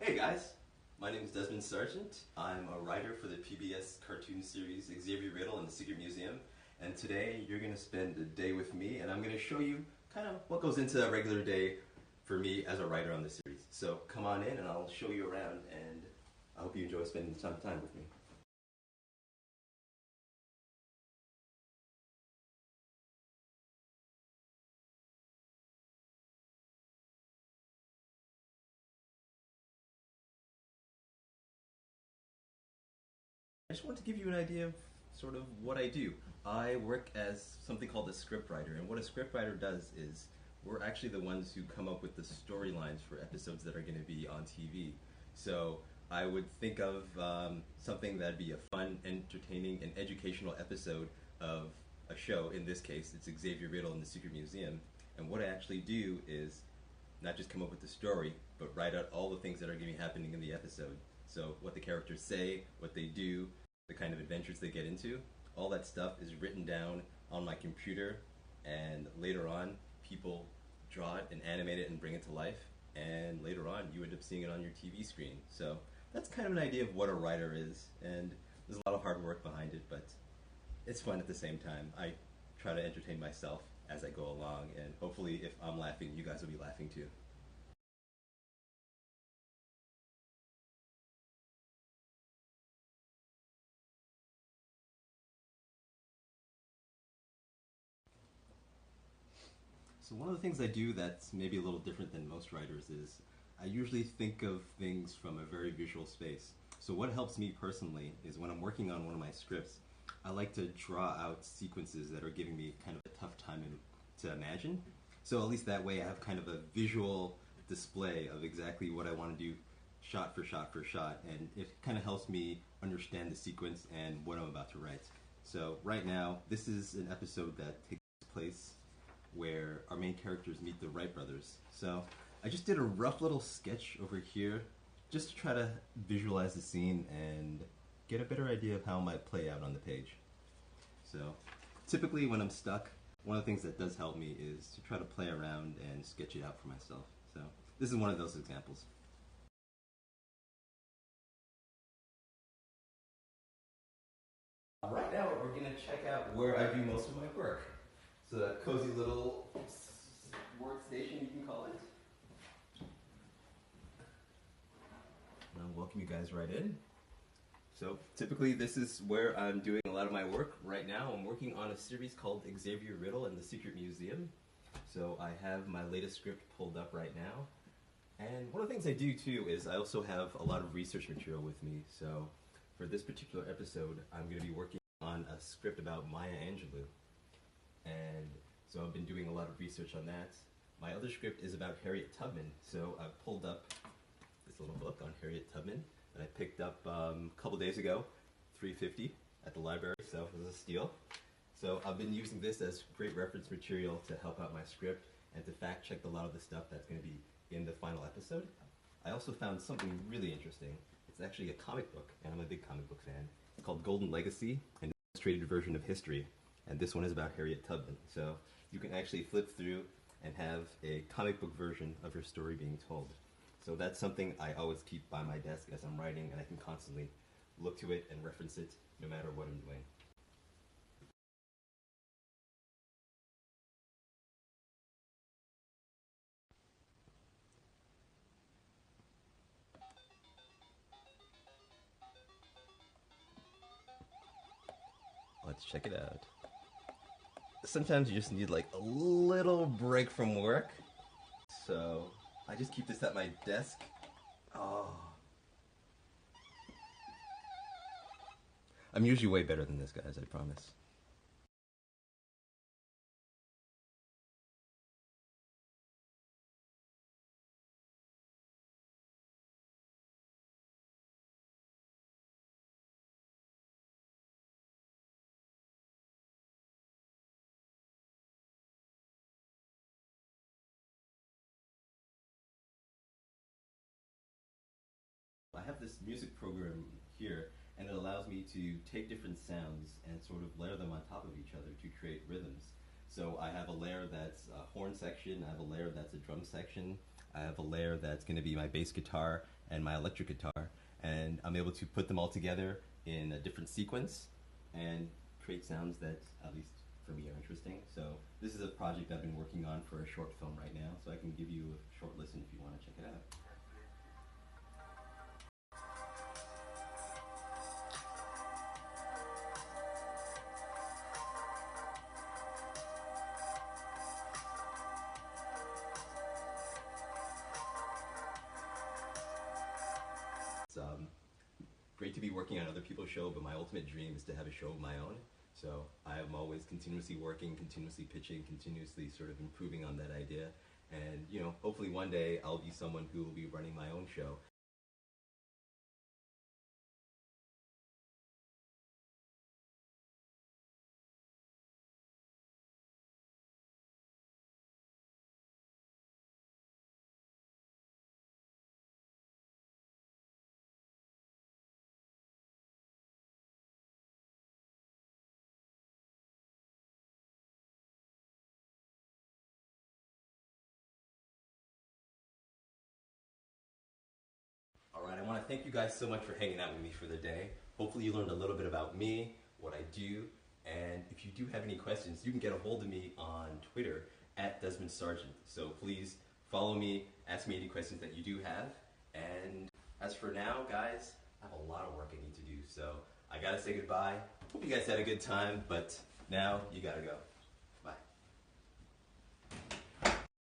Hey guys, my name is Desmond Sargeant. I'm a writer for the PBS cartoon series Xavier Riddle and the Secret Museum. And today you're going to spend a day with me and I'm going to show you kind of what goes into a regular day for me as a writer on the series. So come on in and I'll show you around, and I hope you enjoy spending some time with me. I just want to give you an idea of sort of what I do. I work as something called a scriptwriter, and what a scriptwriter does is we're actually the ones who come up with the storylines for episodes that are going to be on TV. So I would think of something that'd be a fun, entertaining, and educational episode of a show. In this case, it's Xavier Riddle and the Secret Museum. And what I actually do is not just come up with the story, but write out all the things that are going to be happening in the episode. So what the characters say, what they do, the kind of adventures they get into, all that stuff is written down on my computer, and later on people draw it and animate it and bring it to life, and later on you end up seeing it on your TV screen. So that's kind of an idea of what a writer is, and there's a lot of hard work behind it, but it's fun at the same time. I try to entertain myself as I go along, and hopefully if I'm laughing, you guys will be laughing too. So one of the things I do that's maybe a little different than most writers is I usually think of things from a very visual space. So what helps me personally is when I'm working on one of my scripts, I like to draw out sequences that are giving me kind of a tough time to imagine. So at least that way I have kind of a visual display of exactly what I want to do shot for shot for shot, and it kind of helps me understand the sequence and what I'm about to write. So right now, this is an episode that takes place where our main characters meet the Wright brothers. So I just did a rough little sketch over here just to try to visualize the scene and get a better idea of how it might play out on the page. So typically when I'm stuck, one of the things that does help me is to try to play around and sketch it out for myself. So this is one of those examples. Right now we're going to check out where I do most of my work. It's a cozy little workstation, you can call it. And I'll welcome you guys right in. So typically this is where I'm doing a lot of my work. Right now I'm working on a series called Xavier Riddle and the Secret Museum. So I have my latest script pulled up right now. And one of the things I do too is I also have a lot of research material with me. So for this particular episode, I'm going to be working on a script about Maya Angelou. And so I've been doing a lot of research on that. My other script is about Harriet Tubman. So I pulled up this little book on Harriet Tubman that I picked up a couple days ago, $3.50 at the library, so it was a steal. So I've been using this as great reference material to help out my script and to fact check a lot of the stuff that's going to be in the final episode. I also found something really interesting. It's actually a comic book, and I'm a big comic book fan. It's called Golden Legacy, an illustrated version of history. And this one is about Harriet Tubman. So you can actually flip through and have a comic book version of her story being told. So that's something I always keep by my desk as I'm writing, and I can constantly look to it and reference it no matter what I'm doing. Let's check it out. Sometimes you just need like a little break from work. So I just keep this at my desk. Oh. I'm usually way better than this, guys, I promise. I have this music program here, and it allows me to take different sounds and sort of layer them on top of each other to create rhythms. So I have a layer that's a horn section, I have a layer that's a drum section, I have a layer that's going to be my bass guitar and my electric guitar, and I'm able to put them all together in a different sequence and create sounds that, at least for me, are interesting. So this is a project I've been working on for a short film right now, so I can give you a short listen if you want to check it out. It's great to be working on other people's show, but my ultimate dream is to have a show of my own. So I am always continuously working, continuously pitching, continuously sort of improving on that idea. And, you know, hopefully one day I'll be someone who will be running my own show. All right, I want to thank you guys so much for hanging out with me for the day. Hopefully you learned a little bit about me, what I do, and if you do have any questions, you can get a hold of me on Twitter at Desmond Sargeant. So please follow me, ask me any questions that you do have. And as for now, guys, I have a lot of work I need to do, so I gotta say goodbye. Hope you guys had a good time, but now you gotta go.